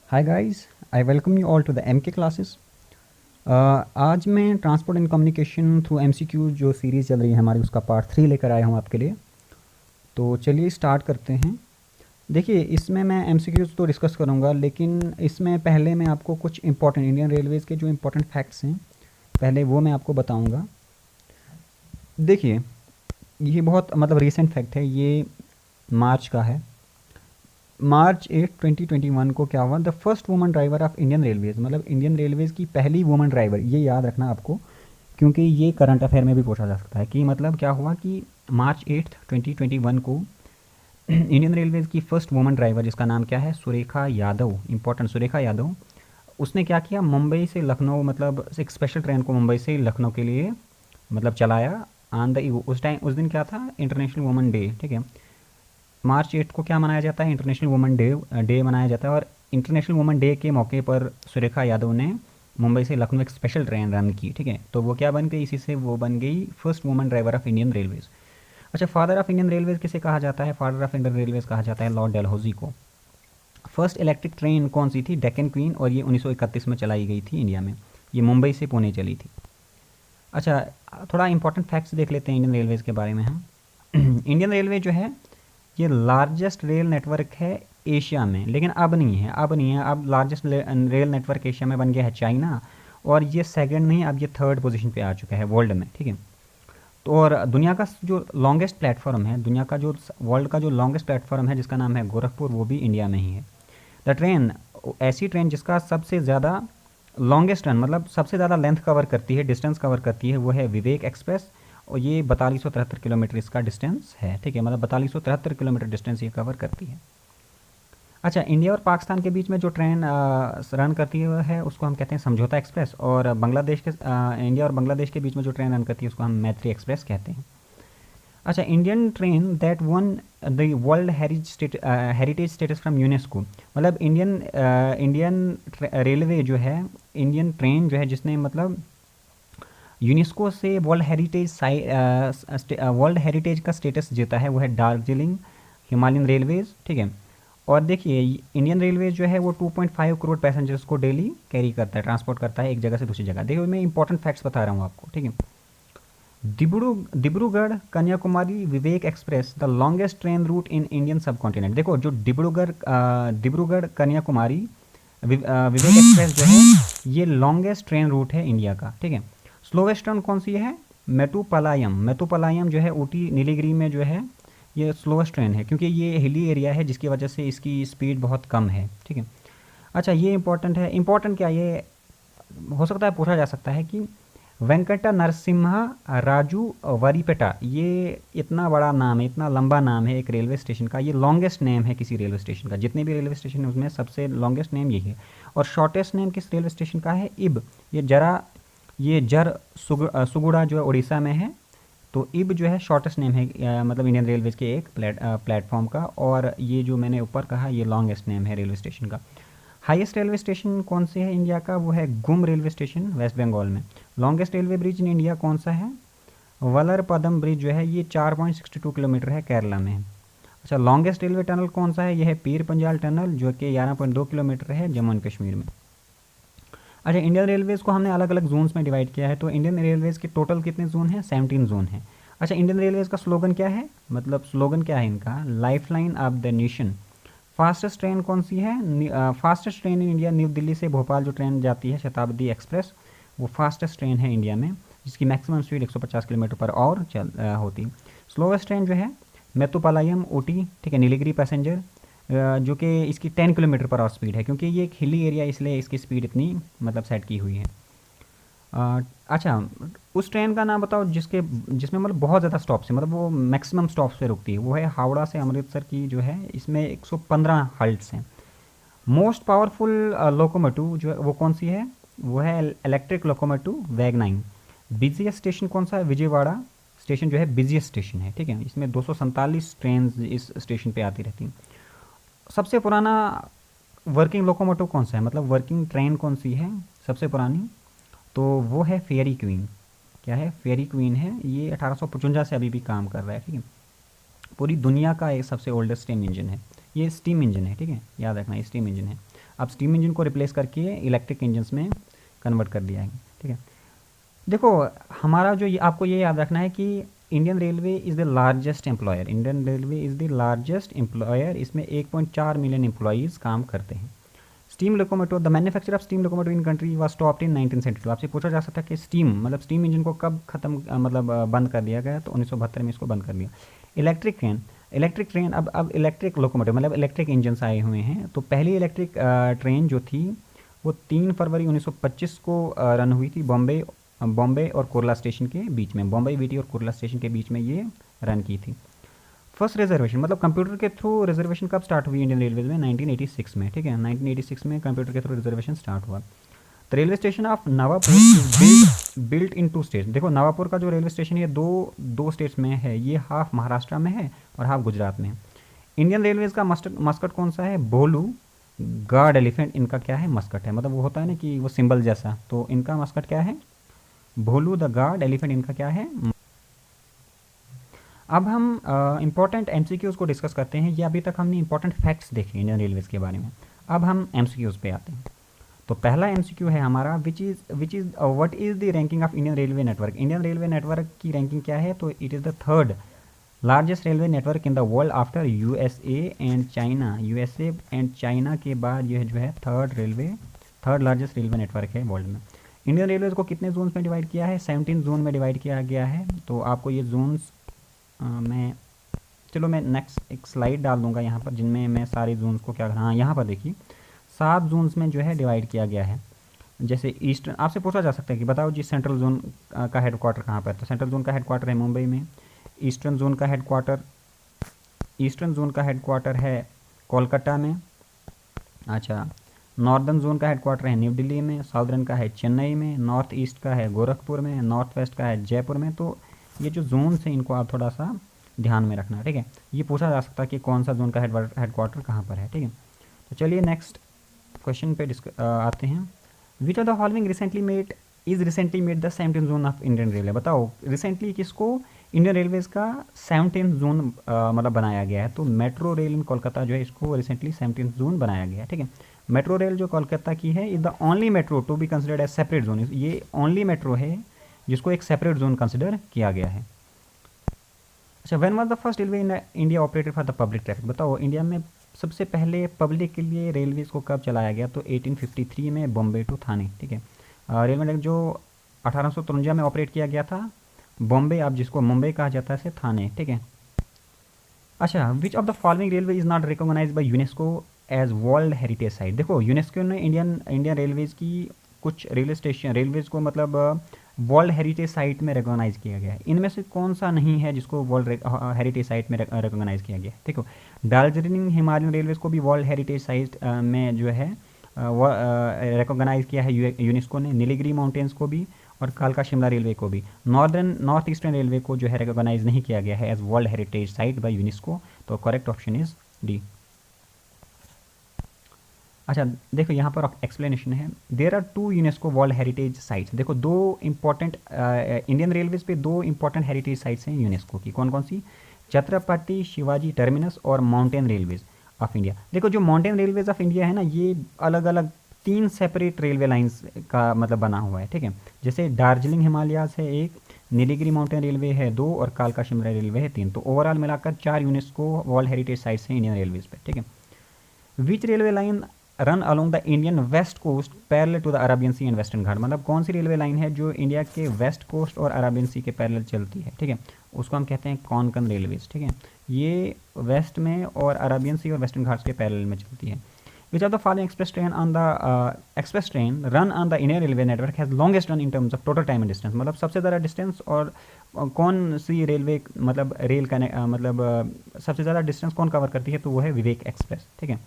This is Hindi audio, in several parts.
Hi guys, I welcome you all to the MK classes. आज मैं transport and communication through MCQ जो सीरीज़ चल रही है हमारी उसका पार्ट 3 लेकर आया हूँ आपके लिए। तो चलिए स्टार्ट करते हैं। देखिए, इसमें मैं एमसीक्यूज़ तो डिस्कस करूँगा, लेकिन इसमें पहले मैं आपको कुछ इंपॉर्टेंट इंडियन रेलवेज़ के जो इंपॉर्टेंट फैक्ट्स हैं पहले वो मैं आपको बताऊँगा। देखिए, ये बहुत मतलब रीसेंट फैक्ट है, ये मार्च का है। मार्च 8 2021 को क्या हुआ, the first woman driver of Indian railways, मतलब इंडियन रेलवेज की पहली वुमन ड्राइवर, ये याद रखना आपको, क्योंकि ये करंट अफेयर में भी पूछा जा सकता है कि मतलब क्या हुआ कि मार्च 8 2021 को इंडियन रेलवेज की फर्स्ट वुमन ड्राइवर, जिसका नाम क्या है, सुरेखा यादव, इंपॉर्टेंट, सुरेखा यादव, उसने क्या किया, मुंबई से लखनऊ, मतलब एक स्पेशल ट्रेन को मुंबई से लखनऊ के लिए मतलब चलाया ऑन द, उस टाइम उस दिन क्या था, इंटरनेशनल वुमन डे, ठीक है। मार्च 8 को क्या मनाया जाता है, इंटरनेशनल वुमेन डे मनाया जाता है। और इंटरनेशनल वुमेन डे के मौके पर सुरेखा यादव ने मुंबई से लखनऊ एक स्पेशल ट्रेन रन की, ठीक है। तो वो क्या बन गई, इसी से वो बन गई first women driver of Indian railways. अच्छा, फादर ऑफ इंडियन रेलवेज किसे कहा जाता है, फादर ऑफ इंडियन रेलवेज कहा जाता है लॉर्ड डलहौजी को। फर्स्ट इलेक्ट्रिक ट्रेन कौन सी थी, डेक्कन क्वीन, और ये 1931 में चलाई गई थी इंडिया में। ये मुंबई से पुणे चली थी। अच्छा, थोड़ा इंपॉर्टेंट फैक्ट्स देख लेते हैं इंडियन रेलवेज के बारे में हम। इंडियन रेलवे जो है ये लार्जेस्ट रेल नेटवर्क है एशिया में, लेकिन अब नहीं है, अब लार्जेस्ट रेल नेटवर्क एशिया में बन गया है चाइना, और ये सेकंड नहीं, अब ये थर्ड पोजीशन पे आ चुका है वर्ल्ड में, ठीक है। तो और दुनिया का जो लॉन्गेस्ट प्लेटफॉर्म है, दुनिया का जो वर्ल्ड का जो लॉन्गेस्ट प्लेटफॉर्म है जिसका नाम है गोरखपुर, वो भी इंडिया में ही है। द ट्रेन, ऐसी ट्रेन जिसका सबसे ज़्यादा लॉन्गेस्ट रन, मतलब सबसे ज़्यादा लेंथ कवर करती है, डिस्टेंस कवर करती है, वो है विवेक एक्सप्रेस, और ये 4273 किलोमीटर इसका डिस्टेंस है, ठीक है। मतलब 4273 किलोमीटर डिस्टेंस ये कवर करती है। अच्छा, इंडिया और पाकिस्तान के बीच में जो ट्रेन रन करती है उसको हम कहते हैं समझौता एक्सप्रेस, और बांग्लादेश के इंडिया और बांग्लादेश के बीच में जो ट्रेन रन करती है उसको हम मैत्री एक्सप्रेस कहते हैं। अच्छा, Indian train that one the world heritage status from UNESCO, मतलब इंडियन रेलवे जो है, इंडियन ट्रेन जो है जिसने मतलब यूनेस्को से वर्ल्ड हेरिटेज का स्टेटस जीता है, वो है दार्जिलिंग हिमालयन रेलवेज, ठीक है। और देखिए, इंडियन रेलवेज जो है वो 2.5 करोड़ पैसेंजर्स को डेली कैरी करता है, ट्रांसपोर्ट करता है एक जगह से दूसरी जगह। देखिए, मैं इंपॉर्टेंट फैक्ट्स बता रहा हूँ आपको, ठीक है। Dibrugarh Kanyakumari Vivek express, the longest train route in Indian subcontinent. देखो, जो डिब्रूगढ़ कन्याकुमारी विवेक एक्सप्रेस जो है ये लॉन्गेस्ट ट्रेन रूट है इंडिया का, ठीक है। स्लोवेस्ट ट्रेन कौन सी है, मेट्टुपालायम जो है ऊटी नीलगिरी में जो है, ये स्लोवेस्ट ट्रेन है, क्योंकि ये हिली एरिया है जिसकी वजह से इसकी स्पीड बहुत कम है, ठीक है। अच्छा, ये इंपॉर्टेंट है, इंपॉर्टेंट क्या, ये हो सकता है पूछा जा सकता है कि वेंकटा नरसिम्हा राजू वरीपेटा, ये इतना बड़ा नाम है, इतना लंबा नाम है एक रेलवे स्टेशन का, ये लॉन्गेस्ट नेम है किसी रेलवे स्टेशन का, जितने भी रेलवे स्टेशन है उसमें सबसे लॉन्गेस्ट नेम यही है। और शॉर्टेस्ट नेम किस रेलवे स्टेशन का है, इब, ये जर सुगुड़ा जो है उड़ीसा में है, तो इब जो है शॉर्टेस्ट नेम है मतलब इंडियन रेलवेज के एक प्लेटफॉर्म का, और ये जो मैंने ऊपर कहा ये लॉन्गेस्ट नेम है रेलवे स्टेशन का। हाईएस्ट रेलवे स्टेशन कौन से है इंडिया का, वो है गुम रेलवे स्टेशन वेस्ट बंगाल में। Longest railway bridge in India कौन सा है, वलर पदम ब्रिज जो है ये 4.62 किलोमीटर है, केरला में। अच्छा, लॉन्गेस्ट रेलवे टनल कौन सा है, यह है पीर पंजाल टनल जो कि 11.2 किलोमीटर है, जम्मू एंड कश्मीर में। अच्छा, इंडियन रेलवेज़ को हमने अलग अलग जोन्स में डिवाइड किया है, तो इंडियन रेलवेज़ के टोटल कितने जोन हैं, 17 जोन हैं। अच्छा, इंडियन रेलवेज़ का स्लोगन क्या है, मतलब स्लोगन क्या है इनका, life line of the nation. Fastest train कौन सी है, fastest train in India, new Delhi से भोपाल जो ट्रेन जाती है शताब्दी एक्सप्रेस, वो फास्टेस्ट ट्रेन है इंडिया में, जिसकी maximum speed 150 kilometre per hour होती। स्लोवेस्ट ट्रेन जो है मेट्टुपालायम ऊटी, ठीक है, नीलगिरी पैसेंजर, जो कि इसकी 10 किलोमीटर पर आवर स्पीड है, क्योंकि ये एक हिली एरिया इसलिए इसकी स्पीड इतनी मतलब सेट की हुई है। अच्छा, उस ट्रेन का नाम बताओ जिसमें मतलब बहुत ज़्यादा स्टॉप्स है, मतलब वो मैक्सिमम स्टॉप्स पे रुकती है, वो है हावड़ा से अमृतसर की जो है, इसमें 115 हल्ट्स हैं। मोस्ट पावरफुल लोकोमोटिव जो है वो कौन सी है, वो है इलेक्ट्रिक लोकोमोटिव वैगनाइन। बिजिएस्ट स्टेशन कौन सा है, विजयवाड़ा स्टेशन जो है बिजिएस्ट स्टेशन है, ठीक है। इसमें 247 ट्रेन इस स्टेशन पे आती रहती हैं। सबसे पुराना वर्किंग लोकोमोटिव कौन सा है, मतलब वर्किंग ट्रेन कौन सी है सबसे पुरानी, तो वो है फेयरी क्वीन। क्या है, फेयरी क्वीन है, ये 1855 से अभी भी काम कर रहा है, ठीक है। पूरी दुनिया का एक सबसे ओल्डेस्ट स्टीम इंजन है, ये स्टीम इंजन है, ठीक है, याद रखना ये स्टीम इंजन है। अब स्टीम इंजन को रिप्लेस करके इलेक्ट्रिक इंजन्स में कन्वर्ट कर दिया है। ठीक है, देखो हमारा जो ये आपको ये याद रखना है कि Indian railway is the largest employer, Indian railway is the largest employer, इसमें 1.4 मिलियन एम्प्लॉयज़ काम करते हैं। Steam locomotive, the manufacture of steam locomotive in country was stopped in 1972। आपसे पूछा जा सकता है कि स्टीम मतलब स्टीम इंजन को कब खत्म बंद कर दिया गया, तो 1972 में इसको बंद कर दिया। इलेक्ट्रिक ट्रेन अब इलेक्ट्रिक लोकोमोटिव मतलब इलेक्ट्रिक इंजन्स आए हुए हैं। तो पहली इलेक्ट्रिक ट्रेन जो थी वो 3 फरवरी 1925 को रन हुई थी बॉम्बे और कुर्ला स्टेशन के बीच में, बॉम्बे वीटी और कुर्ला स्टेशन के बीच में ये रन की थी। फर्स्ट रिजर्वेशन मतलब कंप्यूटर के थ्रू रिजर्वेशन कब स्टार्ट हुई इंडियन रेलवेज में? 1986 में। ठीक है, 1986 में कंप्यूटर के थ्रू रिजर्वेशन स्टार्ट हुआ। The railway station of Navapur built in 2 states. देखो नवापुर का जो रेलवे स्टेशन है दो स्टेट्स में है, ये हाफ महाराष्ट्र में है और हाफ गुजरात में है। इंडियन रेलवेज का मस्कट कौन सा है? भोलू गार्ड एलिफेंट इनका क्या है? मस्कट है। मतलब वो होता है ना कि वो सिंबल जैसा, तो इनका मस्कट क्या है? भोलू द गार्ड एलिफेंट इनका क्या है? अब हम इंपॉर्टेंट एमसीक्यूज़ को डिस्कस करते हैं। ये अभी तक हमने इंपॉर्टेंट फैक्ट्स देखे इंडियन रेलवेज़ के बारे में। अब हम एमसीक्यूज़ पे आते हैं। तो पहला एमसीक्यू है हमारा what is the ranking of Indian railway network. Indian railway network की रैंकिंग क्या है? तो it is the 3rd largest railway network in the world after USA and China. USA and China के बाद यह जो है 3rd लार्जेस्ट रेलवे नेटवर्क है वर्ल्ड में। इंडियन रेलवेज़ को कितने जोन्स में डिवाइड किया है? 17 जोन में डिवाइड किया गया है। तो आपको ये जोन्स मैं नेक्स्ट एक स्लाइड डाल दूंगा यहाँ पर, जिनमें मैं सारे जोन्स को क्या, हाँ यहाँ पर देखिए 7 जोन्स में जो है डिवाइड किया गया है। जैसे ईस्टर्न, आपसे पूछा जा सकता है कि बताओ जी सेंट्रल जोन का हेडक्वार्टर कहाँ पर है? तो सेंट्रल जोन का हेडक्वार्टर है मुंबई में। ईस्टर्न जोन का हेडक्वार्टर है कोलकाता में। अच्छा, नॉर्दर्न जोन का हेडक्वार्टर है न्यू दिल्ली में। साउदर्न का है चेन्नई में। नॉर्थ ईस्ट का है गोरखपुर में। नॉर्थ वेस्ट का है जयपुर में। तो ये जो जोन्स हैं इनको आप थोड़ा सा ध्यान में रखना। ठीक है, ये पूछा जा सकता है कि कौन सा जोन का हेडक्वार्टर कहाँ पर है। ठीक है, तो चलिए नेक्स्ट क्वेश्चन पे आते हैं। विच of the following recently made the 17th zone of Indian railway. बताओ रिसेंटली किसको इंडियन रेलवेज़ का 17th जोन मतलब बनाया गया है? तो मेट्रो रेल इन कोलकाता जो है इसको रिसेंटली 17th जोन बनाया गया है। ठीक है, मेट्रो रेल जो कोलकाता की है is the only metro to be considered as separate zone. ये ओनली मेट्रो है जिसको एक सेपरेट जोन कंसिडर किया गया है। अच्छा, when was the first railway in India operated for the public traffic. बताओ इंडिया में सबसे पहले पब्लिक के लिए रेलवेज़ को कब चलाया गया? तो 1853 में बॉम्बे टू थाने। ठीक है, रेलवे जो 1853 में ऑपरेट किया गया था बॉम्बे, अब जिसको मुंबई कहा जाता है, से थाने। ठीक है, अच्छा, which of the following railway is not recognise by UNESCO as world heritage site. देखो यूनेस्को ने इंडियन रेलवेज़ की कुछ रेलवेज़ को मतलब वर्ल्ड हेरिटेज साइट में रिकॉग्नाइज किया गया है। इनमें से कौन सा नहीं है जिसको वर्ल्ड हेरिटेज साइट में रिकॉग्नाइज किया गया है? देखो दार्जिलिंग हिमालयन रेलवेज़ को भी वर्ल्ड हेरिटेज साइट में जो है रिकॉग्नाइज किया है यूनेस्को ने। नीलगिरी माउंटेन्स को भी और कालका शिमला रेलवे को भी। नॉर्थ ईस्टर्न रेलवे को जो है रिकॉग्नाइज नहीं किया गया है as world heritage site by UNESCO. तो करेक्ट ऑप्शन इज डी। अच्छा देखो यहाँ पर एक्सप्लेनेशन है। There are 2 UNESCO world heritage sites. देखो 2 इंपॉर्टेंट इंडियन रेलवेज पे 2 इंपॉर्टेंट हेरिटेज साइट्स हैं यूनेस्को की। कौन कौन सी? छत्रपति शिवाजी टर्मिनस और माउंटेन रेलवेज ऑफ इंडिया। देखो जो माउंटेन रेलवेज ऑफ इंडिया है ना, ये अलग अलग 3 सेपरेट रेलवे लाइंस का मतलब बना हुआ है। ठीक है, जैसे दार्जिलिंग हिमालयाज है 1, नीलगिरी माउंटेन रेलवे है 2 और कालका शिमला रेलवे है 3। तो ओवरऑल मिलाकर 4 यूनेस्को वर्ल्ड हेरिटेज साइट्स हैं इंडियन रेलवेज पे। ठीक है, which railway line run along the Indian west coast parallel to the Arabian sea and western Ghat. मतलब कौन सी रेलवे लाइन है जो इंडिया के वेस्ट कोस्ट और अरेबियन सी के पैरेलल चलती है? ठीक है, उसको हम कहते हैं कोंकण रेलवेज। ठीक है, ये वेस्ट में और अरेबियन सी और वेस्टर्न घाट्स के पैरेलल में चलती है। विच of the following express train run on the Indian railway network has longest run in terms of total time and distance. मतलब सबसे ज़्यादा डिस्टेंस और कौन सी रेलवे मतलब रेल का सबसे ज़्यादा डिस्टेंस कौन कवर करती है? तो वो है विवेक एक्सप्रेस। ठीक है,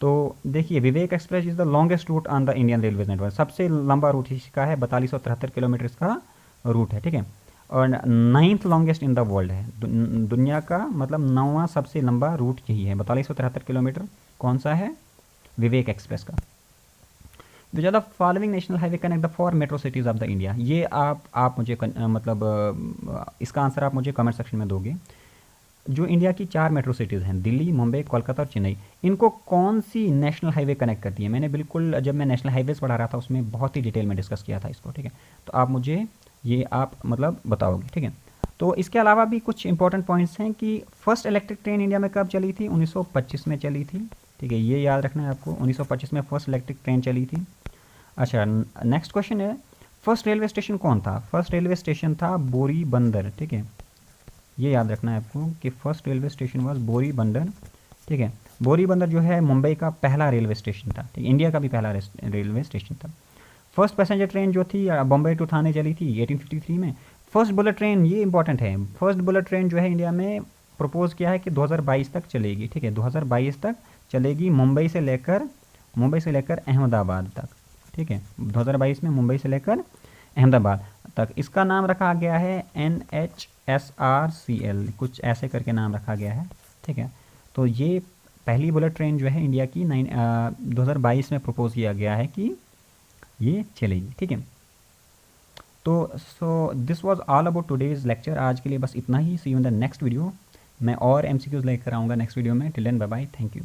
तो देखिए Vivek express is the longest route on the Indian railway network. सबसे लंबा रूट इसका है, 4273 किलोमीटर का रूट है। ठीक है, और 9th longest in the world है। दुनिया का मतलब 9वां सबसे लंबा रूट यही है, 4273 किलोमीटर। कौन सा है? विवेक एक्सप्रेस का। Which are the following national highway connect the 4 metro cities of the India. ये आप मुझे मतलब इसका आंसर आप मुझे कमेंट सेक्शन में दोगे। जो इंडिया की 4 मेट्रो सिटीज़ हैं, दिल्ली, मुंबई, कोलकाता और चेन्नई, इनको कौन सी नेशनल हाईवे कनेक्ट करती है? मैंने बिल्कुल जब मैं नेशनल हाईवेज़ पढ़ा रहा था उसमें बहुत ही डिटेल में डिस्कस किया था इसको, ठीक है। तो आप मुझे ये आप मतलब बताओगे, ठीक है। तो इसके अलावा भी कुछ इंपॉर्टेंट पॉइंट्स हैं कि फर्स्ट इलेक्ट्रिक ट्रेन इंडिया में कब चली थी? 1925 में चली थी, ठीक है, ये याद रखना है आपको। 1925 में फर्स्ट इलेक्ट्रिक ट्रेन चली थी। अच्छा, नेक्स्ट क्वेश्चन है, फर्स्ट रेलवे स्टेशन कौन था? फर्स्ट रेलवे स्टेशन था बोरी बंदर, ठीक है, ये याद रखना है आपको कि फर्स्ट रेलवे स्टेशन वाज बोरी बंदर, ठीक है। बोरी बंदर जो है मुंबई का पहला रेलवे स्टेशन था, ठीक है, इंडिया का भी पहला रेलवे स्टेशन था। फर्स्ट पैसेंजर ट्रेन जो थी बॉम्बे टू थाने चली थी 1853 में। फर्स्ट बुलेट ट्रेन, ये इंपॉर्टेंट है, फर्स्ट बुलेट ट्रेन जो है इंडिया में प्रपोज किया है कि 2022 तक चलेगी, ठीक है, 2022 तक चलेगी, मुंबई से लेकर अहमदाबाद तक, ठीक है, 2022 में मुंबई से लेकर अहमदाबाद तक। इसका नाम रखा गया है NHSRCL, कुछ ऐसे करके नाम रखा गया है, ठीक है। तो ये पहली बुलेट ट्रेन जो है इंडिया की 2022 में प्रपोज किया गया है कि ये चलेगी, ठीक है। तो so this was all about today's lecture. आज के लिए बस इतना ही। See you in the next video. मैं और MCQs लेकर आऊँगा नेक्स्ट वीडियो में। Till then bye bye, thank you.